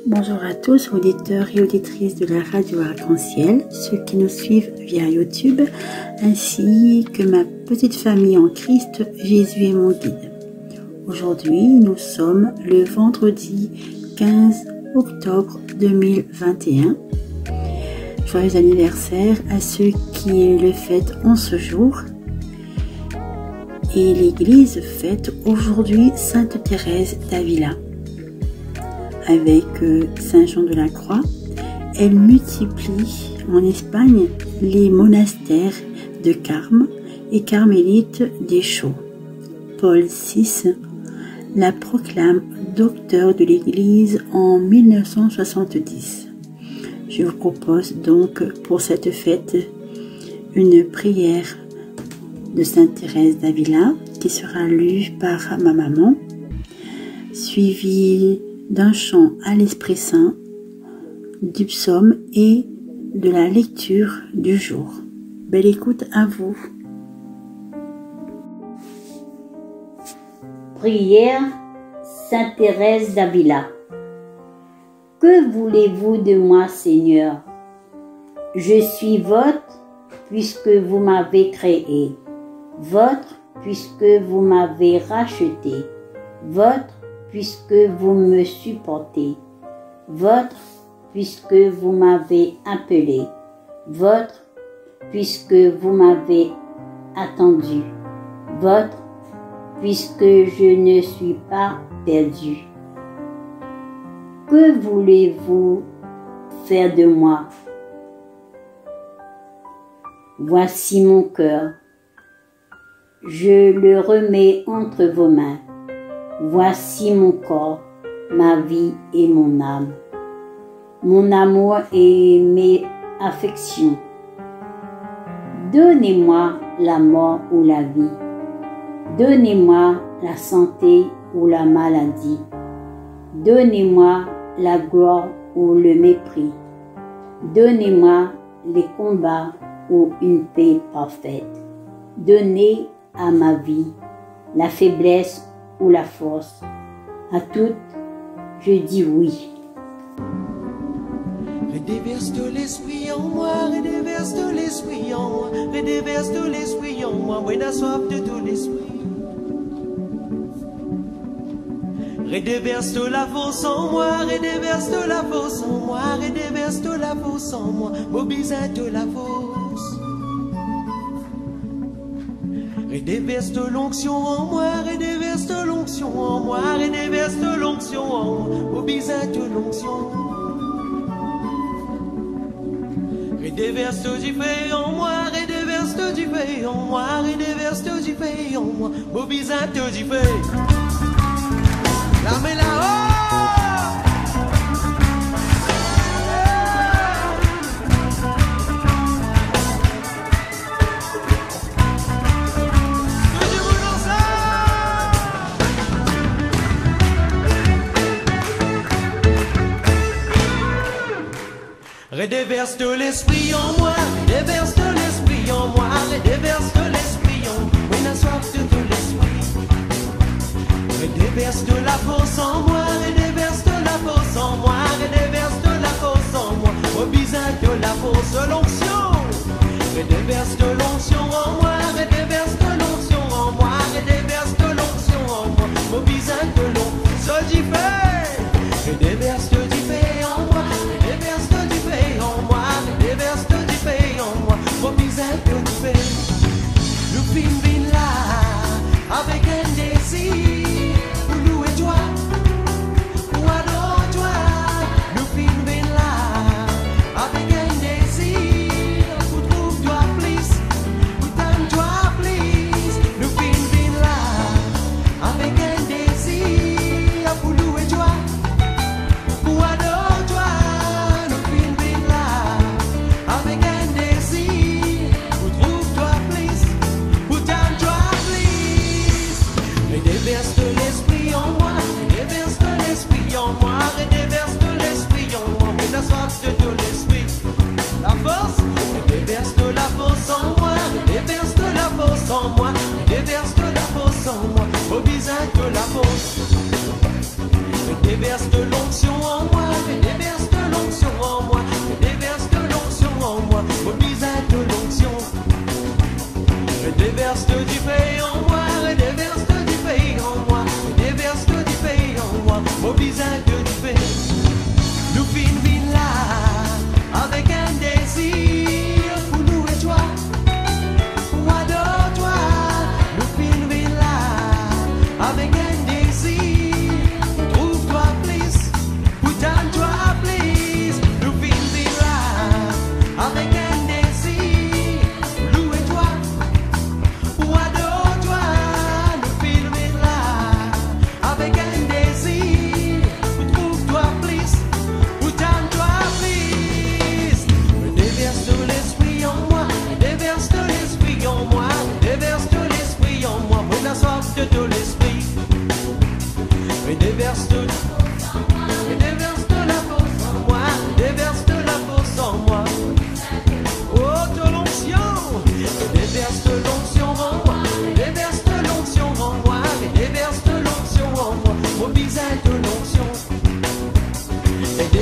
Bonjour à tous, auditeurs et auditrices de la radio Arc-en-Ciel, ceux qui nous suivent via YouTube, ainsi que ma petite famille en Christ, Jésus est mon guide. Aujourd'hui, nous sommes le vendredi 15 octobre 2021. Joyeux anniversaire à ceux qui le fêtent en ce jour. Et l'Église fête aujourd'hui Sainte Thérèse d'Avila. Avec Saint Jean de la Croix, elle multiplie en Espagne les monastères de Carme et carmélites des Chaux. Paul VI la proclame docteur de l'Église en 1970. Je vous propose donc pour cette fête une prière de Sainte Thérèse d'Avila qui sera lue par ma maman, suivie d'un chant à l'Esprit Saint, du psaume et de la lecture du jour. Belle écoute à vous. Prière Sainte Thérèse d'Avila. Que voulez-vous de moi, Seigneur? Je suis votre, puisque vous m'avez créé. Votre, puisque vous m'avez racheté. Votre, puisque vous me supportez. Votre, puisque vous m'avez appelé. Votre, puisque vous m'avez attendu. Votre, puisque je ne suis pas perdu. Que voulez-vous faire de moi? Voici mon cœur. Je le remets entre vos mains. Voici mon corps, ma vie et mon âme, mon amour et mes affections. Donnez-moi la mort ou la vie. Donnez-moi la santé ou la maladie. Donnez-moi la gloire ou le mépris. Donnez-moi les combats ou une paix parfaite. Donnez à ma vie la faiblesse ou la force. À toutes, je dis oui. Redéverse de l'esprit en moi, redéverse de l'esprit en moi, redéverse de l'esprit en moi, ouais, la soif de tout l'esprit. Redéverse de la force en moi, redéverse de la force en moi, redéverse de la force en moi, mobilise de la force. Redéverse de l'onction en moi, redéverse de l'onction en moi, redéverse de l'onction en moi, mobilise de l'onction. Redéverse du feu en moi, redéverse du feu en moi, redéverse du feu en moi, mobilise du feu. La main là-haut. Redéverse de l'esprit en moi, redéverse de l'esprit en moi, redéverse de l'esprit en moi, oui, la soif de tout l'esprit. Redéverse de la force en moi, redéverse de la force en moi, redéverse de la force en moi, au visage de la force de l'onction. Redéverse de l'onction en moi, redéverse de l'onction en moi, redéverse de l'onction en moi, au visage de l'onction du feu. Redéverse du feu en moi, redéverse du feu en moi, redéverse du feu en moi, au visage du feu. Nous finissons là avec un désir. Please.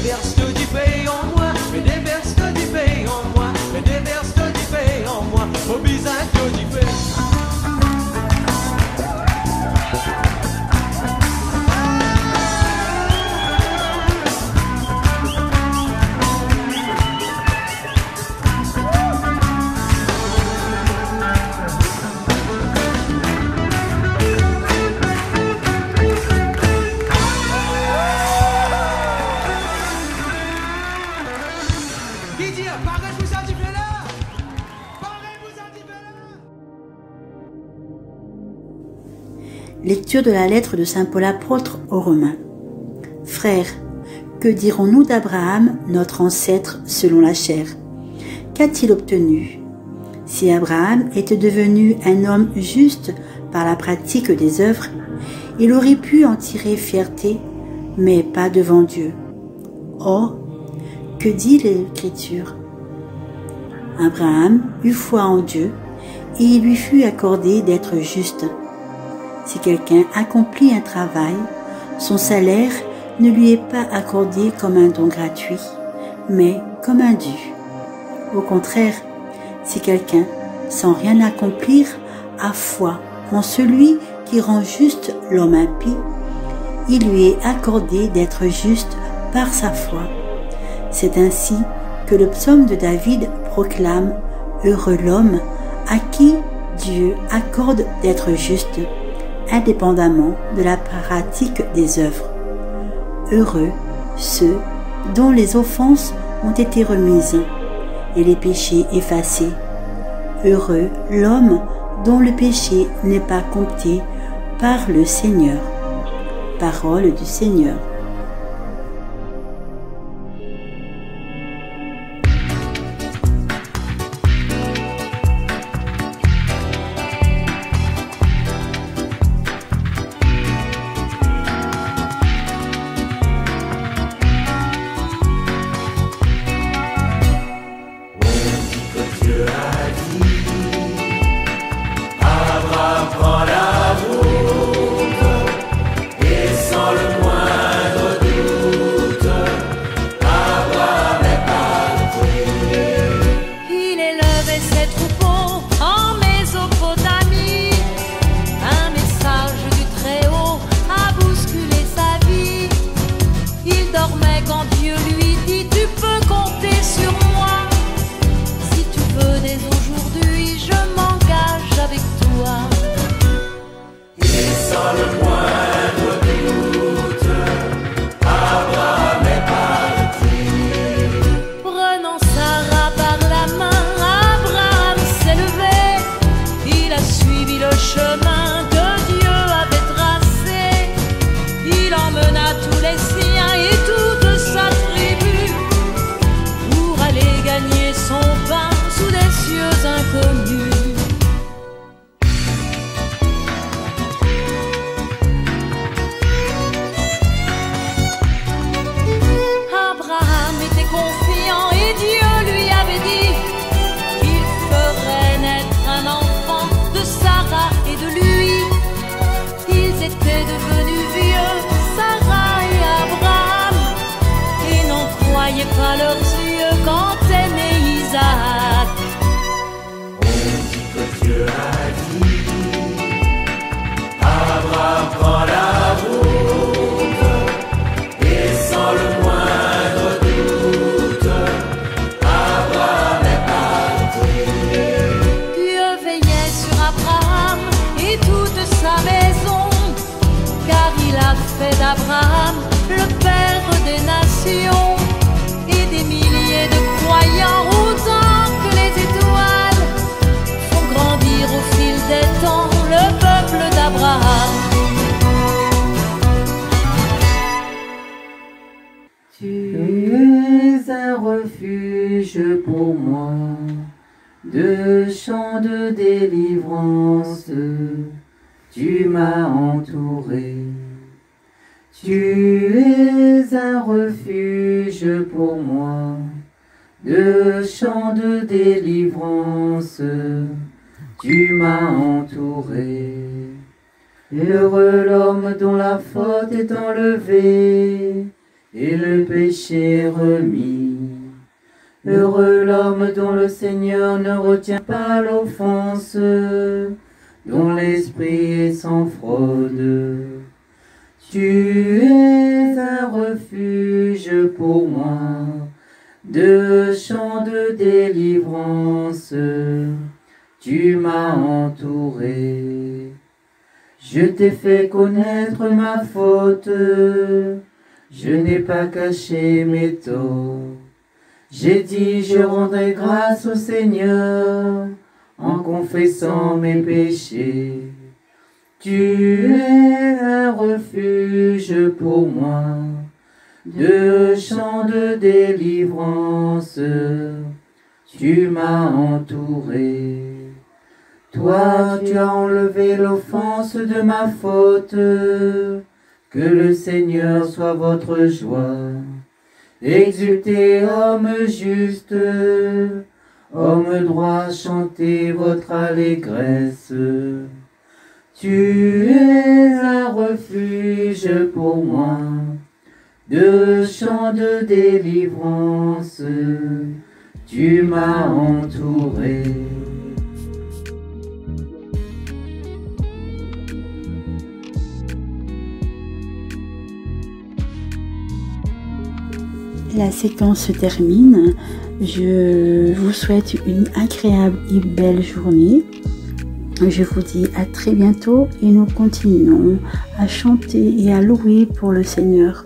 déverse du paix en moi, mais déverse du paix en moi, mais déverse du paix en moi, au bizarre du paix. Lecture de la lettre de saint Paul apôtre aux Romains. Frères, que dirons-nous d'Abraham, notre ancêtre selon la chair? Qu'a-t-il obtenu? Si Abraham était devenu un homme juste par la pratique des œuvres, il aurait pu en tirer fierté, mais pas devant Dieu. Or, que dit l'Écriture? Abraham eut foi en Dieu, et il lui fut accordé d'être juste. Si quelqu'un accomplit un travail, son salaire ne lui est pas accordé comme un don gratuit, mais comme un dû. Au contraire, si quelqu'un, sans rien accomplir, a foi en celui qui rend juste l'homme impie, il lui est accordé d'être juste par sa foi. C'est ainsi que le psaume de David proclame « Heureux l'homme à qui Dieu accorde d'être juste ». Indépendamment de la pratique des œuvres. Heureux ceux dont les offenses ont été remises et les péchés effacés. Heureux l'homme dont le péché n'est pas compté par le Seigneur. Parole du Seigneur. Pas leurs yeux quand est né Isaac. On dit que Dieu a dit, Abraham prend la route, et sans le moindre doute, Abraham est parti. Dieu veillait sur Abraham et toute sa maison, car il a fait d'Abraham le père des nations. Des milliers de croyants, autant que les étoiles, font grandir au fil des temps le peuple d'Abraham. Tu es un refuge pour moi, de chants de délivrance, tu m'as entouré. Tu es un refuge pour moi, de chants de délivrance, tu m'as entouré. Heureux l'homme dont la faute est enlevée, et le péché remis. Heureux l'homme dont le Seigneur ne retient pas l'offense, dont l'esprit est sans fraude. Tu es un refuge pour moi, de chants de délivrance, tu m'as entouré. Je t'ai fait connaître ma faute, je n'ai pas caché mes torts. J'ai dit, je rendrai grâce au Seigneur en confessant mes péchés. Tu es un refuge pour moi, de chants de délivrance, tu m'as entouré. Toi, tu as enlevé l'offense de ma faute, que le Seigneur soit votre joie. Exultez, homme juste, homme droit, chantez votre allégresse. Tu es un refuge pour moi, de chants de délivrance, tu m'as entouré. La séquence se termine. Je vous souhaite une agréable et belle journée. Je vous dis à très bientôt et nous continuons à chanter et à louer pour le Seigneur.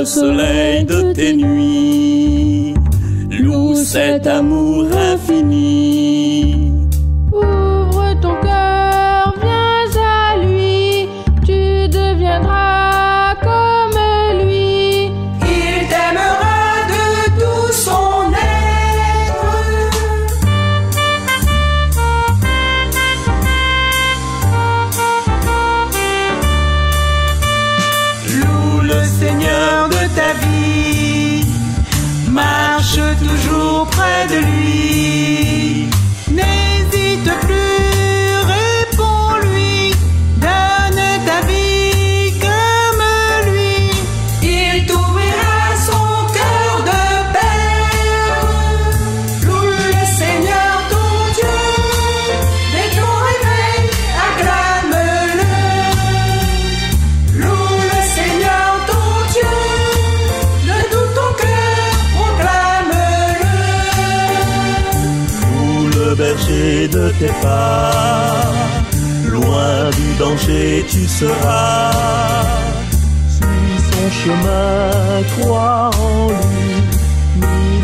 Soleil de tes nuits, loue cet amour infini. Ouvre ton cœur, viens à lui, tu deviendras comme lui. Il t'aimera de tout son être. Loue le Seigneur de ta vie, marche toujours près de lui. N'hésite plus, réponds-lui, donne ta vie comme lui. Il t'ouvrira son cœur de père. Loue le Seigneur ton Dieu, dès ton réveil, acclame-le. Loue le Seigneur ton Dieu, de tout ton cœur, proclame-le. Loue le berger de tes pas, loin du danger tu seras. Suis son chemin, crois en lui,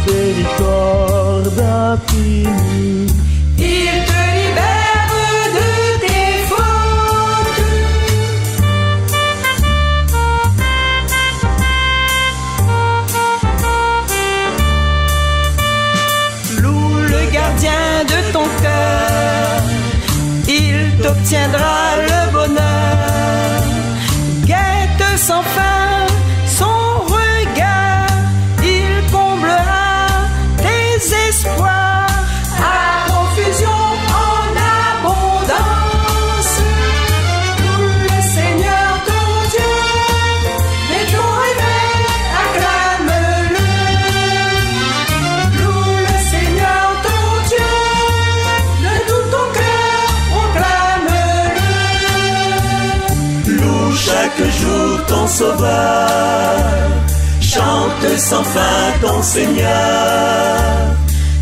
miséricorde infinie. Il te libère de tes fautes. Loue le gardien de ton cœur, il t'obtiendra le bonheur. Guette sans fin son regard, il comblera tes espoirs. À profusion en abondance. Loue le Seigneur ton Dieu, dès ton réveil, acclame-le. Loue le Seigneur ton Dieu, de tout ton cœur, proclame-le. Loue chaque jour ton sauveur, chante sans fin ton Seigneur.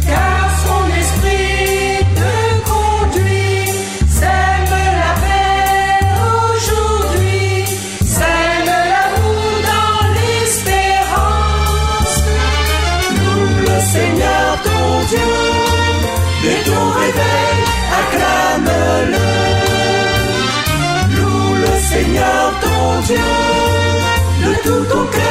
Car son esprit te conduit, sème la paix aujourd'hui, sème l'amour dans l'espérance. Loue le Seigneur ton Dieu, dès ton réveil, acclame-le. Loue le Seigneur ton Dieu, de tout ton cœur.